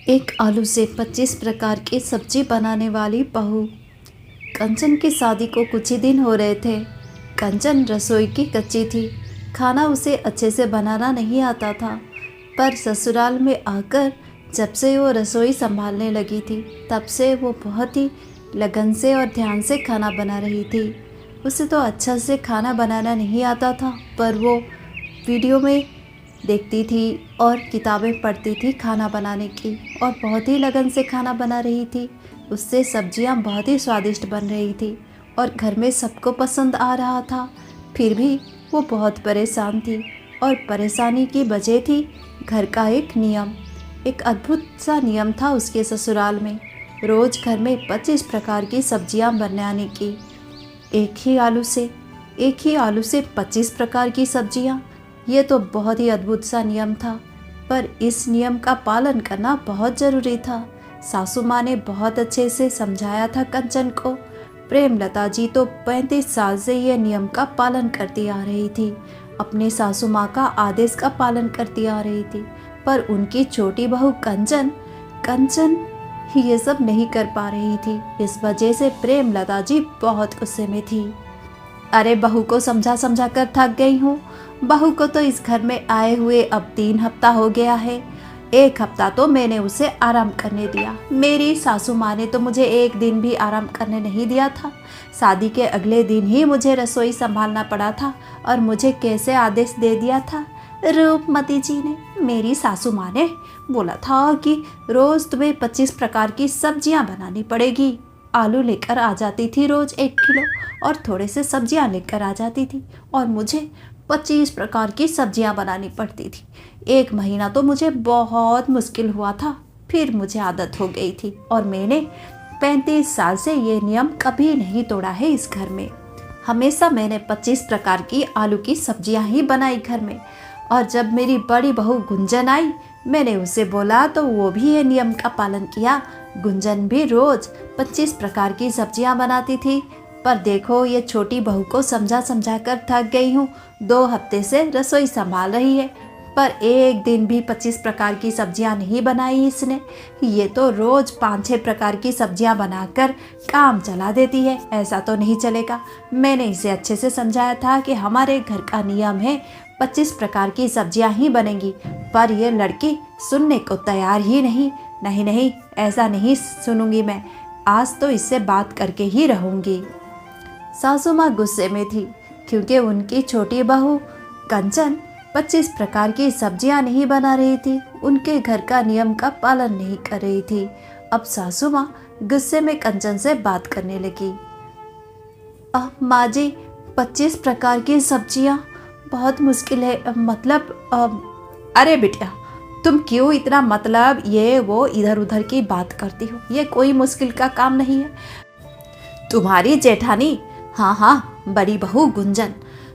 एक आलू से 25 प्रकार की सब्जी बनाने वाली बहू। कंचन की शादी को कुछ ही दिन हो रहे थे। कंचन रसोई की कच्ची थी। खाना उसे अच्छे से बनाना नहीं आता था। पर ससुराल में आकर जब से वो रसोई संभालने लगी थी, तब से वो बहुत ही लगन से और ध्यान से खाना बना रही थी। उसे तो अच्छा से खाना बनाना नहीं आता था, पर वो वीडियो में देखती थी और किताबें पढ़ती थी खाना बनाने की, और बहुत ही लगन से खाना बना रही थी। उससे सब्जियां बहुत ही स्वादिष्ट बन रही थी और घर में सबको पसंद आ रहा था। फिर भी वो बहुत परेशान थी, और परेशानी की वजह थी घर का एक नियम। एक अद्भुत सा नियम था उसके ससुराल में। रोज़ घर में 25 प्रकार की सब्जियां बनाने की। एक ही आलू से 25 प्रकार की सब्जियां। ये तो बहुत ही अद्भुत सा नियम था, पर इस नियम का पालन करना बहुत ज़रूरी था। सासू माँ ने बहुत अच्छे से समझाया था कंचन को। प्रेमलता जी तो 35 साल से ये नियम का पालन करती आ रही थी। अपने सासू माँ का आदेश का पालन करती आ रही थी, पर उनकी छोटी बहू कंचन कंचन ये सब नहीं कर पा रही थी। इस वजह से प्रेमलता जी बहुत गुस्से में थी। अरे बहू को समझा समझा कर थक गई हूँ। बहू को तो इस घर में आए हुए अब 3 हफ्ता हो गया है। 1 हफ्ता तो मैंने उसे आराम करने दिया। मेरी सासू माँ ने तो मुझे एक दिन भी आराम करने नहीं दिया था। शादी के अगले दिन ही मुझे रसोई संभालना पड़ा था, और मुझे कैसे आदेश दे दिया था रूपमती जी ने। मेरी सासू माँ ने बोला था कि रोज़ तुम्हें 25 प्रकार की सब्जियाँ बनानी पड़ेगी। आलू लेकर आ जाती थी रोज़ 1 किलो, और थोड़े से सब्जियां लेकर आ जाती थी, और मुझे 25 प्रकार की सब्जियां बनानी पड़ती थी। 1 महीना तो मुझे बहुत मुश्किल हुआ था, फिर मुझे आदत हो गई थी, और मैंने 35 साल से ये नियम कभी नहीं तोड़ा है इस घर में। हमेशा मैंने 25 प्रकार की आलू की सब्जियां ही बनाई घर में। और जब मेरी बड़ी बहू गुंजन आई, मैंने उसे बोला तो वो भी ये नियम का पालन किया। गुंजन भी रोज़ 25 प्रकार की सब्जियां बनाती थी। पर देखो, ये छोटी बहू को समझा समझा कर थक गई हूँ। 2 हफ्ते से रसोई संभाल रही है, पर एक दिन भी 25 प्रकार की सब्जियां नहीं बनाई इसने। ये तो रोज़ 5-6 प्रकार की सब्जियां बनाकर काम चला देती है। ऐसा तो नहीं चलेगा। मैंने इसे अच्छे से समझाया था कि हमारे घर का नियम है 25 प्रकार की सब्जियां ही बनेंगी, पर यह लड़की सुनने को तैयार ही नहीं। नहीं नहीं, ऐसा नहीं सुनूंगी मैं। आज तो इससे बात करके ही रहूंगी। सासू माँ गुस्से में थी, क्योंकि उनकी छोटी बहू कंचन 25 प्रकार की सब्जियां नहीं बना रही थी, उनके घर का नियम का पालन नहीं कर रही थी। अब सासू माँ गुस्से में कंचन से बात करने लगी। माँ जी, 25 प्रकार की सब्जियां बहुत मुश्किल है। अरे बिटिया, तुम क्यों इतना ये वो इधर उधर की बात करती हो? ये कोई मुश्किल का काम नहीं है। तुम्हारी जेठानी, हाँ हाँ, बड़ी बहू गुंजन,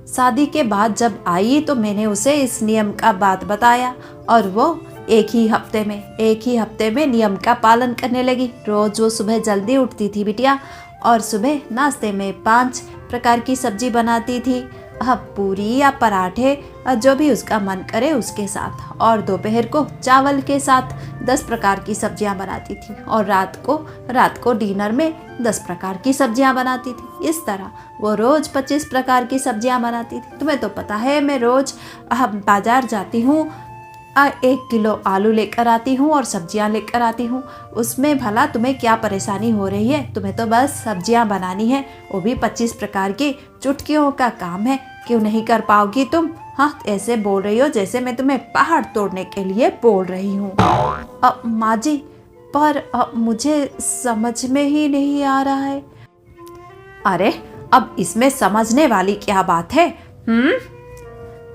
शादी के बाद जब आई तो मैंने उसे इस नियम का बात बताया, और वो एक ही हफ्ते में नियम का पालन करने लगी। रोज वो सुबह जल्दी उठती थी बिटिया, और सुबह नाश्ते में 5 प्रकार की सब्जी बनाती थी। पूरी या पराठे, जो भी उसका मन करे उसके साथ। और दोपहर को चावल के साथ 10 प्रकार की सब्जियां बनाती थी, और रात को डिनर में 10 प्रकार की सब्जियां बनाती थी। इस तरह वो रोज़ 25 प्रकार की सब्जियां बनाती थी। तुम्हें तो पता है, मैं रोज़ बाजार जाती हूँ, 1 किलो आलू लेकर आती हूँ और सब्जियां लेकर आती हूँ। उसमें भला तुम्हें क्या परेशानी हो रही है? तुम्हें तो बस सब्जियां बनानी है, वो भी 25 प्रकार की। चुटकियों का काम है, क्यों नहीं कर पाओगी तुम? हाँ, ऐसे बोल रही हो जैसे मैं तुम्हें पहाड़ तोड़ने के लिए बोल रही हूँ। माँ जी, पर मुझे समझ में ही नहीं आ रहा है। अरे, अब इसमें समझने वाली क्या बात है?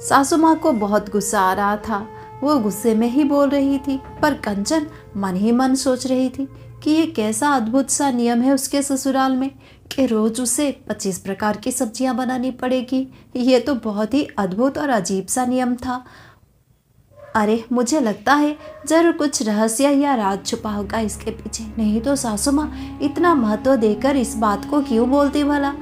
सासू माँ को बहुत गुस्सा आ रहा था। वो गुस्से में ही बोल रही थी, पर कंचन मन ही मन सोच रही थी कि ये कैसा अद्भुत सा नियम है उसके ससुराल में कि रोज उसे 25 प्रकार की सब्जियां बनानी पड़ेगी। ये तो बहुत ही अद्भुत और अजीब सा नियम था। अरे, मुझे लगता है जरूर कुछ रहस्य या राज छुपा होगा इसके पीछे। नहीं तो सासू माँ इतना महत्व देकर इस बात को क्यों बोलती भला?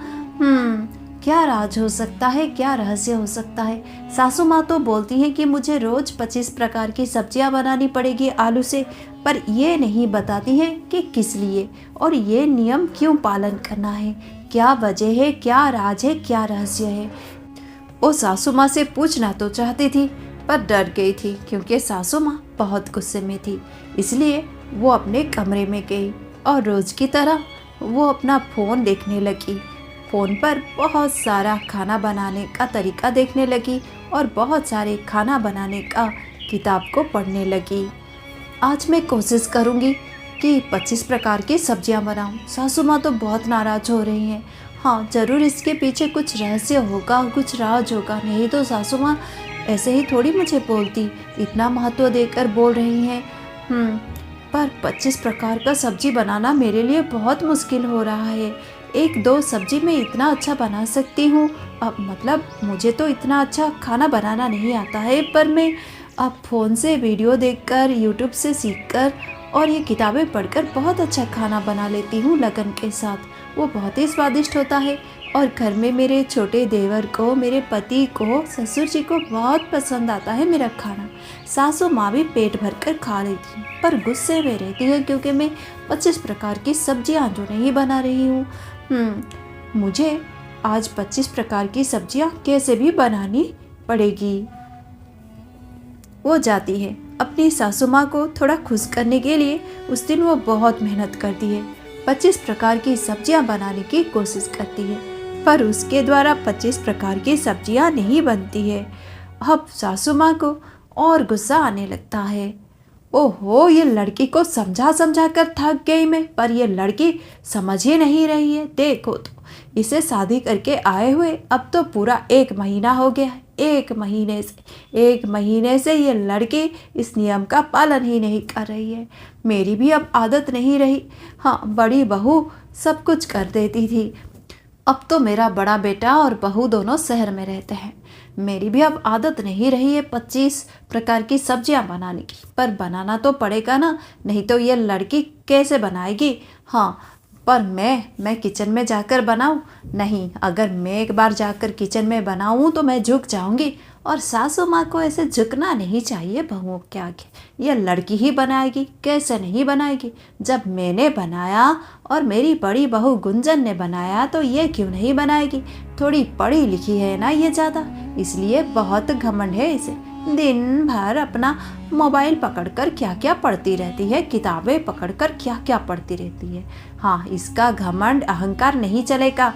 क्या राज हो सकता है, क्या रहस्य हो सकता है। सासू माँ तो बोलती हैं कि मुझे रोज 25 प्रकार की सब्जियां बनानी पड़ेगी आलू से, पर ये नहीं बताती हैं कि किस लिए और ये नियम क्यों पालन करना है, क्या वजह है, क्या राज है, क्या रहस्य है। वो सासू माँ से पूछना तो चाहती थी पर डर गई थी, क्योंकि सासू माँ बहुत गुस्से में थी। इसलिए वो अपने कमरे में गई और रोज की तरह वो अपना फ़ोन देखने लगी। फ़ोन पर बहुत सारा खाना बनाने का तरीका देखने लगी और बहुत सारे खाना बनाने का किताब को पढ़ने लगी। आज मैं कोशिश करूँगी कि 25 प्रकार की सब्जियां बनाऊं। सासू माँ तो बहुत नाराज़ हो रही हैं। हाँ, ज़रूर इसके पीछे कुछ रहस्य होगा, कुछ राज होगा, नहीं तो सासू माँ ऐसे ही थोड़ी मुझे बोलती, इतना महत्व देकर बोल रही हैं। पर 25 प्रकार का सब्जी बनाना मेरे लिए बहुत मुश्किल हो रहा है। एक दो सब्जी मैं इतना अच्छा बना सकती हूँ, अब मतलब मुझे तो इतना अच्छा खाना बनाना नहीं आता है, पर मैं अब फ़ोन से वीडियो देखकर, यूट्यूब से सीखकर और ये किताबें पढ़कर बहुत अच्छा खाना बना लेती हूँ लगन के साथ। वो बहुत ही स्वादिष्ट होता है और घर में मेरे छोटे देवर को, मेरे पति को, ससुर जी को बहुत पसंद आता है मेरा खाना। सासू माँ भी पेट भर कर खा लेती, पर गुस्से में रहती है क्योंकि मैं 25 प्रकार की सब्जियाँ जो नहीं बना रही हूँ। मुझे आज 25 प्रकार की सब्जियाँ कैसे भी बनानी पड़ेगी। वो जाती है अपनी सासू माँ को थोड़ा खुश करने के लिए। उस दिन वो बहुत मेहनत करती है, 25 प्रकार की सब्जियां बनाने की कोशिश करती है, पर उसके द्वारा 25 प्रकार की सब्जियां नहीं बनती है। अब सासू माँ को और गुस्सा आने लगता है। ओहो, ये लड़की को समझा समझा कर थक गई मैं, पर ये लड़की समझ ही नहीं रही है। देखो तो इसे शादी करके आए हुए अब तो पूरा 1 महीना हो गया है। 1 महीने से ये लड़की इस नियम का पालन ही नहीं कर रही है। मेरी भी अब आदत नहीं रही। हाँ, बड़ी बहू सब कुछ कर देती थी, अब तो मेरा बड़ा बेटा और बहू दोनों शहर में रहते हैं। मेरी भी अब आदत नहीं रही है 25 प्रकार की सब्जियां बनाने की, पर बनाना तो पड़ेगा ना, नहीं तो ये लड़की कैसे बनाएगी। हाँ, पर मैं किचन में जाकर बनाऊं? नहीं, अगर मैं एक बार जाकर किचन में बनाऊं तो मैं झुक जाऊंगी, और सासू माँ को ऐसे झुकना नहीं चाहिए बहुओं के आगे। ये लड़की ही बनाएगी, कैसे नहीं बनाएगी। जब मैंने बनाया और मेरी बड़ी बहू गुंजन ने बनाया तो ये क्यों नहीं बनाएगी। थोड़ी पढ़ी लिखी है ना ये ज़्यादा, इसलिए बहुत घमंड है इसे। दिन भर अपना मोबाइल पकड़कर क्या क्या पढ़ती रहती है, किताबें पकड़कर क्या क्या पढ़ती रहती है। हाँ, इसका घमंड अहंकार नहीं चलेगा।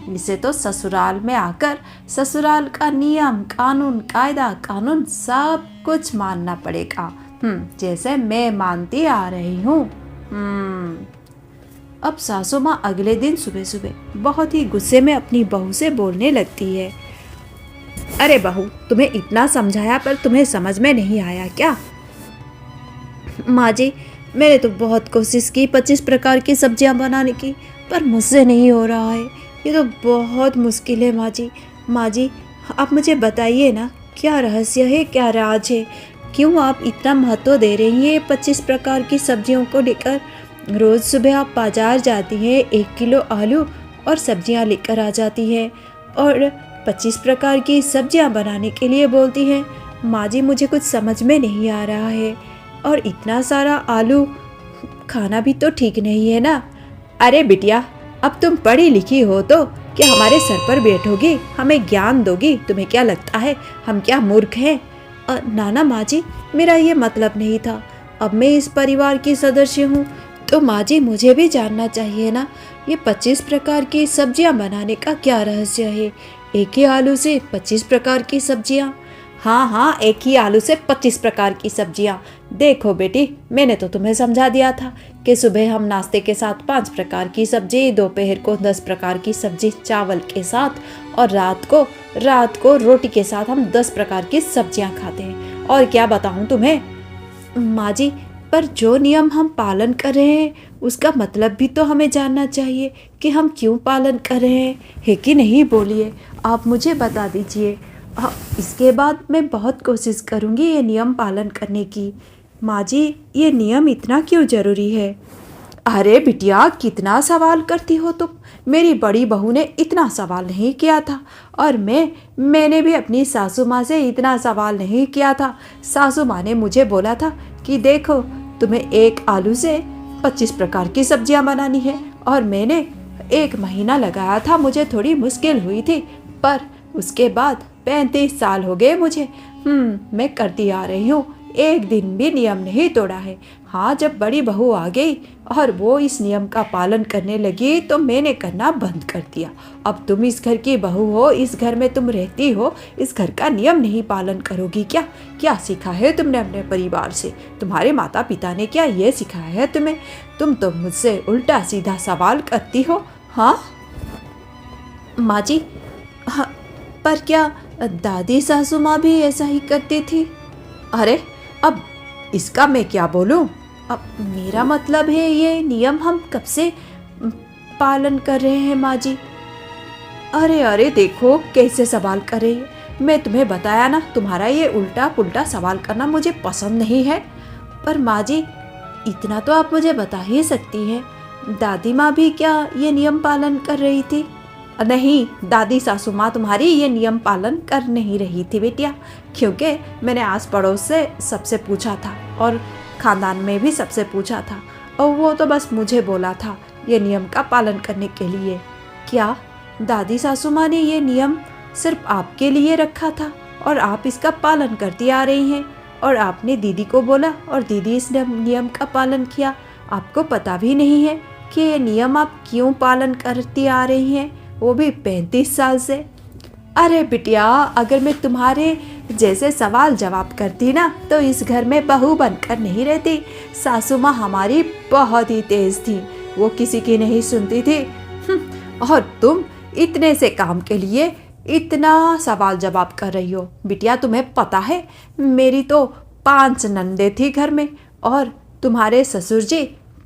इसे तो ससुराल में आकर ससुराल का नियम कानून, कायदा कानून सब कुछ मानना पड़ेगा, जैसे मैं मानती आ रही हूँ। अब सासू माँ अगले दिन सुबह सुबह बहुत ही गुस्से में अपनी बहू से बोलने लगती है। अरे बहू, तुम्हें इतना समझाया पर तुम्हें समझ में नहीं आया क्या? माँ जी, मैंने तो बहुत कोशिश की 25 प्रकार की सब्जियां बनाने की, पर मुझसे नहीं हो रहा है। ये तो बहुत मुश्किल है माँ जी, आप मुझे बताइए ना, क्या रहस्य है, क्या राज है, क्यों आप इतना महत्व दे रही हैं 25 प्रकार की सब्जियों को लेकर। रोज़ सुबह आप बाजार जाती हैं, 1 किलो आलू और सब्जियां लेकर आ जाती हैं और 25 प्रकार की सब्जियां बनाने के लिए बोलती हैं। माँ जी, मुझे कुछ समझ में नहीं आ रहा है, और इतना सारा आलू खाना भी तो ठीक नहीं है ना। अरे बिटिया, अब तुम पढ़ी लिखी हो तो क्या हमारे सर पर बैठोगी, हमें ज्ञान दोगी? तुम्हें क्या लगता है हम क्या मूर्ख हैं? ना माँ जी, मेरा ये मतलब नहीं था। अब मैं इस परिवार की सदस्य हूँ तो माँ जी मुझे भी जानना चाहिए ना, ये 25 प्रकार की सब्जियाँ बनाने का क्या रहस्य है। एक ही आलू से 25 प्रकार की सब्जियाँ? हाँ, एक ही आलू से 25 प्रकार की सब्जियाँ। देखो बेटी, मैंने तो तुम्हें समझा दिया था कि सुबह हम नाश्ते के साथ 5 प्रकार की सब्जी, दोपहर को 10 प्रकार की सब्जी चावल के साथ, और रात को रोटी के साथ हम 10 प्रकार की सब्जियाँ खाते हैं। और क्या बताऊँ तुम्हें माँ जी, पर जो नियम हम पालन कर रहे हैं उसका मतलब भी तो हमें जानना चाहिए कि हम क्यों पालन कर रहे हैं, है कि नहीं? बोलिए, आप मुझे बता दीजिए। इसके बाद मैं बहुत कोशिश करूँगी ये नियम पालन करने की। माँ जी, ये नियम इतना क्यों ज़रूरी है? अरे बिटिया, कितना सवाल करती हो तुम। मेरी बड़ी बहू ने इतना सवाल नहीं किया था और मैंने भी अपनी सासू माँ से इतना सवाल नहीं किया था। सासू माँ ने मुझे बोला था कि देखो, तुम्हें एक आलू से 25 प्रकार की सब्जियां बनानी है, और मैंने 1 महीना लगाया था। मुझे थोड़ी मुश्किल हुई थी, पर उसके बाद 35 साल हो गए मुझे। मैं करती आ रही हूँ, एक दिन भी नियम नहीं तोड़ा है। हाँ, जब बड़ी बहू आ गई और वो इस नियम का पालन करने लगी तो मैंने करना बंद कर दिया। अब तुम इस घर की बहू हो, इस घर में तुम रहती हो, इस घर का नियम नहीं पालन करोगी क्या? क्या सीखा है तुमने अपने परिवार से? तुम्हारे माता पिता ने क्या ये सिखाया है तुम्हें? तुम तो मुझसे उल्टा सीधा सवाल करती हो। हाँ माँ जी, हाँ, पर क्या दादी सासू माँ भी ऐसा ही करती थी? अरे, अब इसका मैं क्या बोलूं? अब मेरा मतलब है, ये नियम हम कब से पालन कर रहे हैं माँ जी। अरे देखो कैसे सवाल कर रही है। मैं तुम्हें बताया ना, तुम्हारा ये उल्टा पुल्टा सवाल करना मुझे पसंद नहीं है। पर माँ जी, इतना तो आप मुझे बता ही सकती हैं, दादी माँ भी क्या ये नियम पालन कर रही थी? नहीं, दादी सासू माँ तुम्हारी ये नियम पालन कर नहीं रही थी बेटिया, क्योंकि मैंने आस पड़ोस से सबसे पूछा था और खानदान में भी सबसे पूछा था, और वो तो बस मुझे बोला था ये नियम का पालन करने के लिए। क्या दादी सासू माँ ने ये नियम सिर्फ आपके लिए रखा था और आप इसका पालन करती आ रही हैं, और आपने दीदी को बोला और दीदी इस नियम का पालन किया? आपको पता भी नहीं है कि ये नियम आप क्यों पालन करती आ रही हैं, वो भी 35 साल से? अरे बिटिया, अगर मैं तुम्हारे जैसे सवाल जवाब करती ना तो इस घर में बहू बनकर नहीं रहती। सासू माँ हमारी बहुत ही तेज थी, वो किसी की नहीं सुनती थी। और तुम इतने से काम के लिए इतना सवाल जवाब कर रही हो। बिटिया, तुम्हें पता है मेरी तो 5 नंदे थी घर में, और तुम्हारे ससुर जी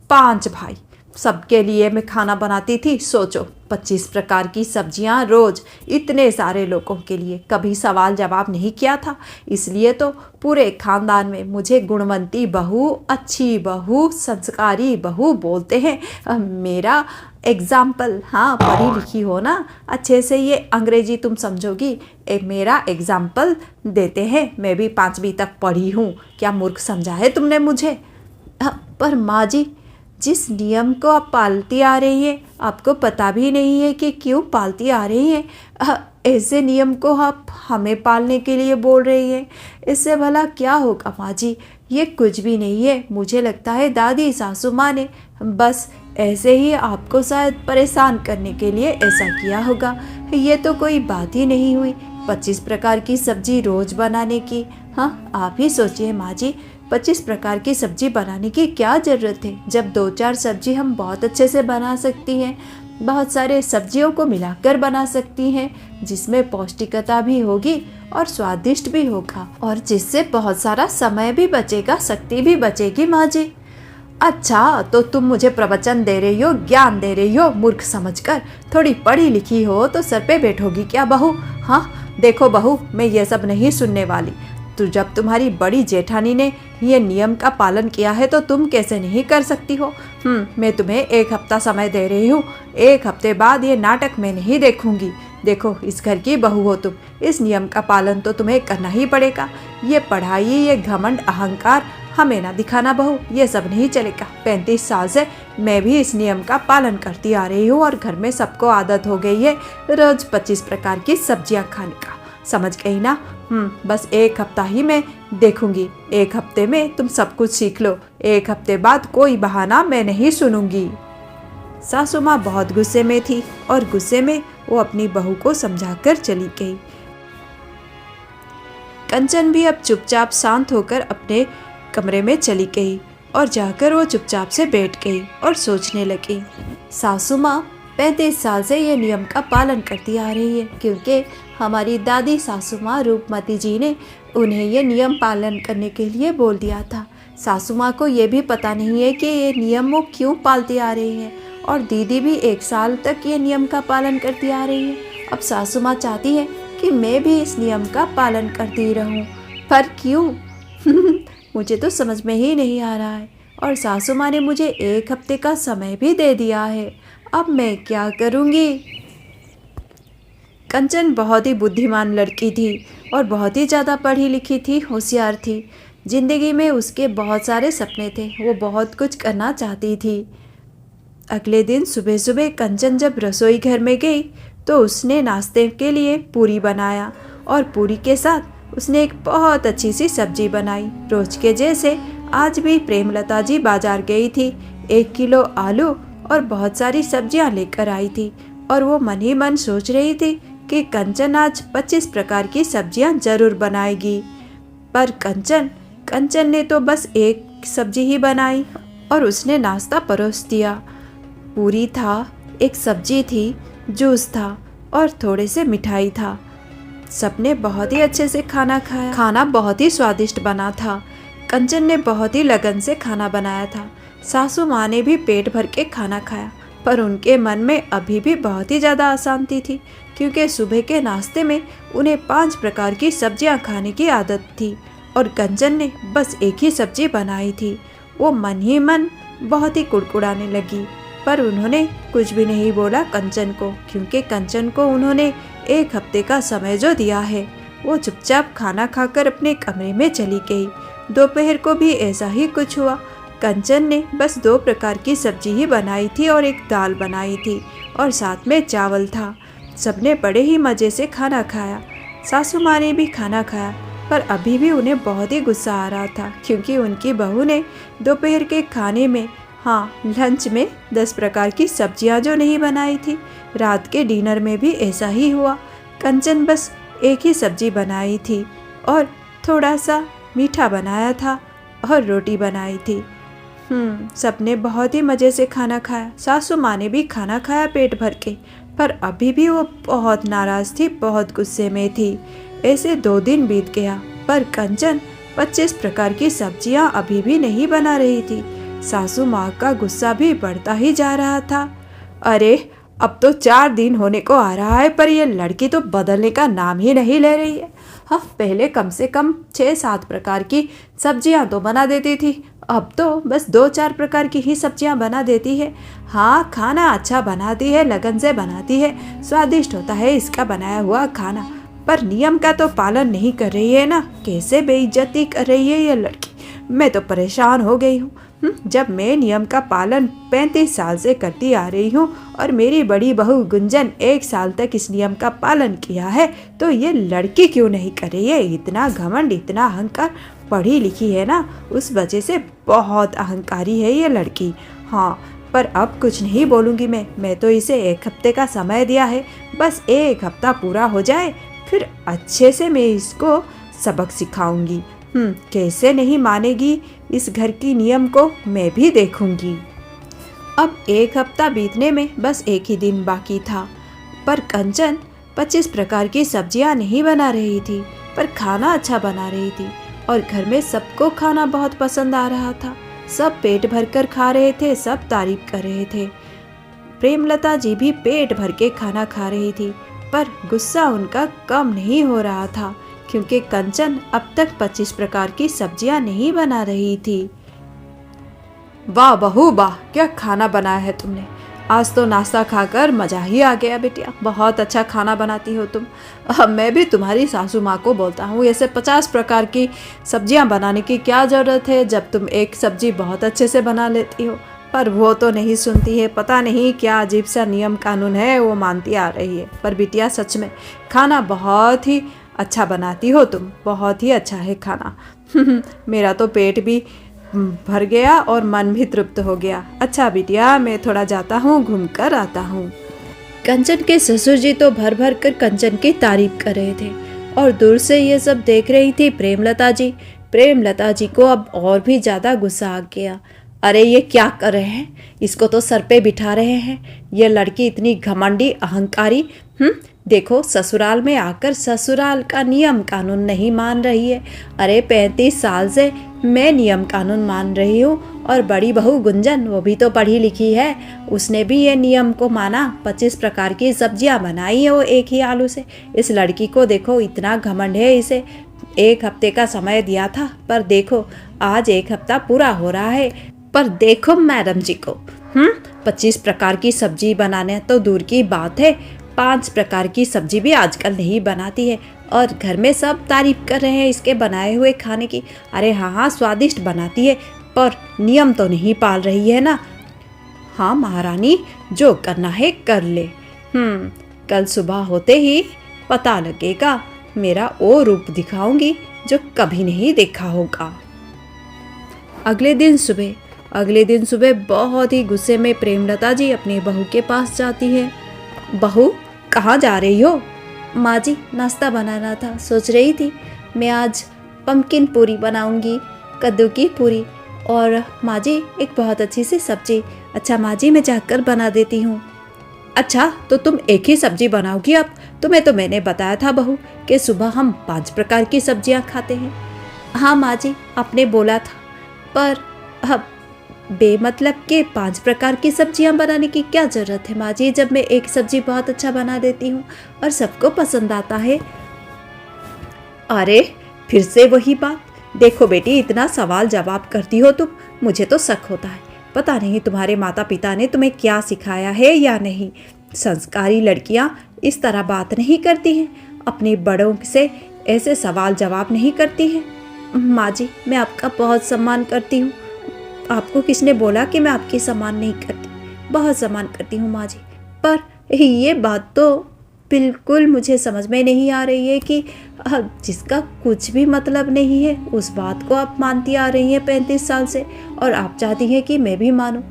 5 भाई। सबके लिए मैं खाना बनाती थी। सोचो, 25 प्रकार की सब्जियां रोज, इतने सारे लोगों के लिए। कभी सवाल जवाब नहीं किया था। इसलिए तो पूरे खानदान में मुझे गुणवंती बहू, अच्छी बहू, संस्कारी बहू बोलते हैं। मेरा एग्जाम्पल, हाँ, पढ़ी लिखी हो ना अच्छे से, ये अंग्रेजी तुम समझोगी। मेरा एग्जाम्पल देते हैं। मैं भी 5वीं तक पढ़ी हूँ। क्या मूर्ख समझा है तुमने मुझे? पर माँ जी, जिस नियम को आप पालती आ रही हैं, आपको पता भी नहीं है कि क्यों पालती आ रही हैं। ऐसे नियम को आप हमें पालने के लिए बोल रही हैं। इससे भला क्या होगा माँ जी? ये कुछ भी नहीं है। मुझे लगता है दादी सासू माँ ने बस ऐसे ही आपको शायद परेशान करने के लिए ऐसा किया होगा। ये तो कोई बात ही नहीं हुई 25 प्रकार की सब्जी रोज बनाने की। हाँ, आप ही सोचिए माँ जी, 25 प्रकार की सब्जी बनाने की क्या ज़रूरत है, जब 2-4 सब्जी हम बहुत अच्छे से बना सकती हैं। बहुत सारे सब्जियों को मिलाकर बना सकती हैं, जिसमें पौष्टिकता भी होगी और स्वादिष्ट भी होगा, और जिससे बहुत सारा समय भी बचेगा, शक्ति भी बचेगी माँ जी। अच्छा, तो तुम मुझे प्रवचन दे रही हो, ज्ञान दे रही हो मूर्ख समझकर? थोड़ी पढ़ी लिखी हो तो सर पे बैठोगी क्या बहू? हाँ देखो बहू, मैं ये सब नहीं सुनने वाली। तो जब तुम्हारी बड़ी जेठानी ने ये नियम का पालन किया है तो तुम कैसे नहीं कर सकती हो? मैं तुम्हें 1 हफ्ता समय दे रही हूँ। 1 हफ्ते बाद ये नाटक मैं नहीं देखूंगी। देखो, इस घर की बहू हो तुम, इस नियम का पालन तो तुम्हें करना ही पड़ेगा। ये पढ़ाई, ये घमंड, अहंकार हमें ना दिखाना बहू, ये सब नहीं चलेगा। 35 साल से मैं भी इस नियम का पालन करती आ रही हूँ, और घर में सबको आदत हो गई है रोज 25 प्रकार की सब्जियाँ खाने का। समझ गई ना? बस 1 हफ्ता ही मैं देखूंगी। 1 हफ्ते में तुम सब कुछ सीख लो। 1 हफ्ते बाद कोई बहाना मैं नहीं सुनूंगी। सासू माँ बहुत गुस्से में थी, और गुस्से में वो अपनी बहू को समझाकर चली गई। कंचन भी अब चुपचाप शांत होकर अपने कमरे में चली गई, और जाकर वो चुपचाप से बैठ गई और सोचने लगी। सासू माँ 35 साल से ये नियम का पालन करती आ रही है, क्योंकि हमारी दादी सासू माँ रूपमती जी ने उन्हें ये नियम पालन करने के लिए बोल दिया था। सासू माँ को ये भी पता नहीं है कि ये नियम वो क्यों पालती आ रही है, और दीदी भी 1 साल तक ये नियम का पालन करती आ रही है। अब सासू माँ चाहती है कि मैं भी इस नियम का पालन करती रहूं, पर क्यों? मुझे तो समझ में ही नहीं आ रहा है। और सासू माँ ने मुझे 1 हफ्ते का समय भी दे दिया है। अब मैं क्या करूँगी। कंचन बहुत ही बुद्धिमान लड़की थी और बहुत ही ज़्यादा पढ़ी लिखी थी, होशियार थी। जिंदगी में उसके बहुत सारे सपने थे, वो बहुत कुछ करना चाहती थी। अगले दिन सुबह सुबह कंचन जब रसोई घर में गई तो उसने नाश्ते के लिए पूरी बनाया और पूरी के साथ उसने एक बहुत अच्छी सी सब्जी बनाई। रोज के जैसे आज भी प्रेमलता जी बाजार गई थी। 1 किलो आलू और बहुत सारी सब्जियां लेकर आई थी और वो मन ही मन सोच रही थी कि कंचन आज 25 प्रकार की सब्जियां जरूर बनाएगी। पर कंचन ने तो बस एक सब्जी ही बनाई और उसने नाश्ता परोस दिया। पूरी था, एक सब्जी थी, जूस था और थोड़े से मिठाई था। सबने बहुत ही अच्छे से खाना खाया। खाना बहुत ही स्वादिष्ट बना था। कंचन ने बहुत ही लगन से खाना बनाया था। सासू माँ ने भी पेट भर के खाना खाया, पर उनके मन में अभी भी बहुत ही ज़्यादा अशांति थी, क्योंकि सुबह के नाश्ते में उन्हें 5 प्रकार की सब्जियां खाने की आदत थी और कंचन ने बस एक ही सब्जी बनाई थी। वो मन ही मन बहुत ही कुड़कुड़ाने लगी, पर उन्होंने कुछ भी नहीं बोला कंचन को, क्योंकि कंचन को उन्होंने 1 हफ्ते का समय जो दिया है। वो चुपचाप खाना खाकर अपने कमरे में चली गई। दोपहर को भी ऐसा ही कुछ हुआ। कंचन ने बस 2 प्रकार की सब्जी ही बनाई थी और एक दाल बनाई थी और साथ में चावल था। सबने बड़े ही मज़े से खाना खाया। सासू माँ ने भी खाना खाया, पर अभी भी उन्हें बहुत ही गुस्सा आ रहा था, क्योंकि उनकी बहू ने दोपहर के खाने में, हाँ लंच में 10 प्रकार की सब्जियां जो नहीं बनाई थी। रात के डिनर में भी ऐसा ही हुआ। कंचन बस एक ही सब्जी बनाई थी और थोड़ा सा मीठा बनाया था और रोटी बनाई थी। सबने बहुत ही मज़े से खाना खाया। सासू माँ ने भी खाना खाया पेट भर के, पर अभी भी वो बहुत नाराज़ थी, बहुत गुस्से में थी। ऐसे 2 दिन बीत गया, पर कंचन 25 प्रकार की सब्जियां अभी भी नहीं बना रही थी। सासू माँ का गुस्सा भी बढ़ता ही जा रहा था। अरे अब तो 4 दिन होने को आ रहा है, पर ये लड़की तो बदलने का नाम ही नहीं ले रही है। हाँ, पहले कम से कम 6-7 प्रकार की सब्जियां तो बना देती थी, अब तो बस 2-4 प्रकार की ही सब्जियां बना देती है। हाँ, खाना अच्छा बनाती है, लगन से बनाती है, स्वादिष्ट होता है इसका बनाया हुआ खाना, पर नियम का तो पालन नहीं कर रही है ना। कैसे बेइज्जती कर रही है ये लड़की, मैं तो परेशान हो गई हूँ। जब मैं नियम का पालन 35 साल से करती आ रही हूँ और मेरी बड़ी बहू गुंजन 1 साल तक इस नियम का पालन किया है, तो ये लड़की क्यों नहीं कर रही है। इतना घमंड, इतना अहंकार, पढ़ी लिखी है ना, उस वजह से बहुत अहंकारी है ये लड़की। हाँ, पर अब कुछ नहीं बोलूँगी मैं तो इसे 1 हफ्ते का समय दिया है। बस 1 हफ्ता पूरा हो जाए, फिर अच्छे से मैं इसको सबक सिखाऊंगी। कैसे नहीं मानेगी इस घर की नियम को, मैं भी देखूंगी। अब 1 हफ्ता बीतने में बस 1 ही दिन बाकी था, पर कंचन 25 प्रकार की सब्जियां नहीं बना रही थी, पर खाना अच्छा बना रही थी और घर में सबको खाना बहुत पसंद आ रहा था। सब पेट भरकर खा रहे थे, सब तारीफ कर रहे थे। प्रेमलता जी भी पेट भर के खाना खा रही थी, पर गुस्सा उनका कम नहीं हो रहा था, क्योंकि कंचन अब तक 25 प्रकार की सब्जियां नहीं बना रही थी। वाह बहू वाह, क्या खाना बनाया है तुमने। आज तो नाश्ता खाकर मज़ा ही आ गया बेटिया, बहुत अच्छा खाना बनाती हो तुम। अब मैं भी तुम्हारी सासू माँ को बोलता हूँ, ऐसे 50 प्रकार की सब्जियां बनाने की क्या ज़रूरत है, जब तुम एक सब्जी बहुत अच्छे से बना लेती हो। पर वो तो नहीं सुनती है, पता नहीं क्या अजीब सा नियम कानून है, वो मानती आ रही है। पर बिटिया सच में खाना बहुत ही अच्छा बनाती हो तुम, बहुत ही अच्छा है खाना। मेरा तो पेट भी भर गया और मन भी तृप्त हो गया। अच्छा बिटिया, मैं थोड़ा जाता हूँ, घूम कर आता हूँ। कंचन के ससुर जी तो भर भर कर कंचन की तारीफ कर रहे थे और दूर से ये सब देख रही थी प्रेमलता जी। प्रेमलता जी को अब और भी ज़्यादा गुस्सा आ गया। अरे ये क्या कर रहे हैं, इसको तो सर पे बिठा रहे हैं। ये लड़की इतनी घमंडी, अहंकारी। देखो, ससुराल में आकर ससुराल का नियम कानून नहीं मान रही है। अरे 35 साल से मैं नियम कानून मान रही हूँ और बड़ी बहू गुंजन, वो भी तो पढ़ी लिखी है, उसने भी ये नियम को माना। 25 प्रकार की सब्जियाँ बनाई है वो एक ही आलू से। इस लड़की को देखो, इतना घमंड है इसे। 1 हफ्ते का समय दिया था, पर देखो आज 1 हफ्ता पूरा हो रहा है। पर देखो मैडम जी को, 25 प्रकार की सब्जी बनाने तो दूर की बात है, 5 प्रकार की सब्जी भी आजकल नहीं बनाती है और घर में सब तारीफ कर रहे हैं इसके बनाए हुए खाने की। अरे हाँ हाँ, स्वादिष्ट बनाती है, पर नियम तो नहीं पाल रही है ना। हाँ महारानी, जो करना है कर ले। कल सुबह होते ही पता लगेगा, मेरा वो रूप दिखाऊंगी जो कभी नहीं देखा होगा। अगले दिन सुबह बहुत ही गुस्से में प्रेमलता जी अपनी बहू के पास जाती है। बहू, कहाँ जा रही हो? माँ जी, नाश्ता बनाना था, सोच रही थी मैं आज पम्पकिन पूरी बनाऊंगी, कद्दू की पूरी, और माँ जी एक बहुत अच्छी सी सब्जी। अच्छा माँ जी, मैं जाकर बना देती हूँ। अच्छा, तो तुम एक ही सब्जी बनाओगी अब? तुम्हें तो मैंने बताया था बहू कि सुबह हम 5 प्रकार की सब्जियां खाते हैं। हाँ माँ जी, आपने बोला था, पर अब बेमतलब के 5 प्रकार की सब्जियां बनाने की क्या ज़रूरत है माँ जी, जब मैं एक सब्जी बहुत अच्छा बना देती हूँ और सबको पसंद आता है। अरे फिर से वही बात। देखो बेटी, इतना सवाल जवाब करती हो तुम, मुझे तो शक होता है। पता नहीं तुम्हारे माता पिता ने तुम्हें क्या सिखाया है या नहीं। संस्कारी लड़कियां इस तरह बात नहीं करती हैं, अपने बड़ों से ऐसे सवाल जवाब नहीं करती हैं। माँ जी, मैं आपका बहुत सम्मान करती हूँ। आपको किसने बोला कि मैं आपकी सम्मान नहीं करती? बहुत सम्मान करती हूँ माँ जी, पर ये बात तो बिल्कुल मुझे समझ में नहीं आ रही है कि जिसका कुछ भी मतलब नहीं है उस बात को आप मानती आ रही हैं 35 साल से, और आप चाहती हैं कि मैं भी मानूं।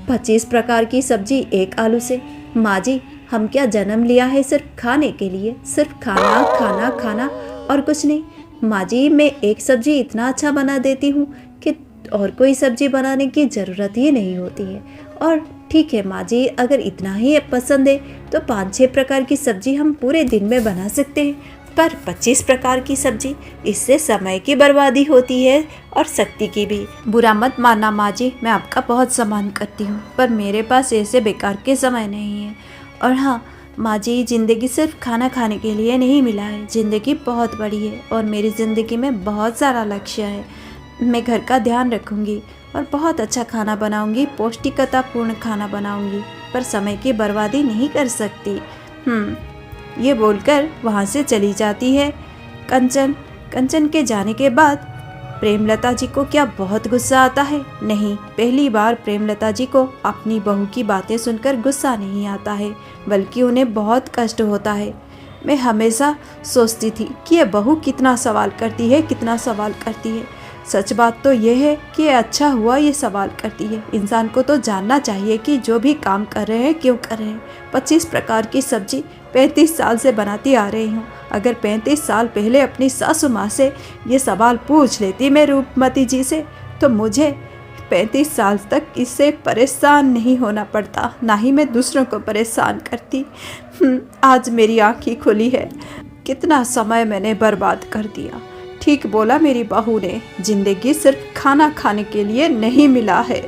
25 प्रकार की सब्जी एक आलू से। माँ जी, हम क्या जन्म लिया है सिर्फ खाने के लिए? सिर्फ खाना खाना खाना और कुछ नहीं। माँ जी, मैं एक सब्जी इतना अच्छा बना देती हूँ कि और कोई सब्जी बनाने की ज़रूरत ही नहीं होती है। और ठीक है माँ जी, अगर इतना ही पसंद है तो 5-6 प्रकार की सब्जी हम पूरे दिन में बना सकते हैं, पर 25 प्रकार की सब्जी, इससे समय की बर्बादी होती है और शक्ति की भी। बुरा मत मानना माँ जी, मैं आपका बहुत सम्मान करती हूँ, पर मेरे पास ऐसे बेकार के समय नहीं है। और हाँ माँ जी, ज़िंदगी सिर्फ खाना खाने के लिए नहीं मिला है, ज़िंदगी बहुत बड़ी है और मेरी ज़िंदगी में बहुत सारा लक्ष्य है। मैं घर का ध्यान रखूँगी और बहुत अच्छा खाना बनाऊँगी, पौष्टिकतापूर्ण खाना बनाऊँगी, पर समय की बर्बादी नहीं कर सकती। ये बोलकर वहाँ से चली जाती है कंचन के जाने के बाद प्रेमलता जी को क्या बहुत गुस्सा आता है? नहीं, पहली बार प्रेमलता जी को अपनी बहू की बातें सुनकर गुस्सा नहीं आता है, बल्कि उन्हें बहुत कष्ट होता है। मैं हमेशा सोचती थी कि यह बहू कितना सवाल करती है। सच बात तो यह है कि अच्छा हुआ ये सवाल करती है। इंसान को तो जानना चाहिए कि जो भी काम कर रहे हैं क्यों कर रहे हैं। 25 प्रकार की सब्जी 35 साल से बनाती आ रही हूँ। अगर 35 साल पहले अपनी सासू माँ से ये सवाल पूछ लेती मैं रूपमती जी से, तो मुझे 35 साल तक इससे परेशान नहीं होना पड़ता, ना ही मैं दूसरों को परेशान करती। आज मेरी आँखें खुली है, कितना समय मैंने बर्बाद कर दिया। ठीक बोला मेरी बहू ने, जिंदगी सिर्फ खाना खाने के लिए नहीं मिला है।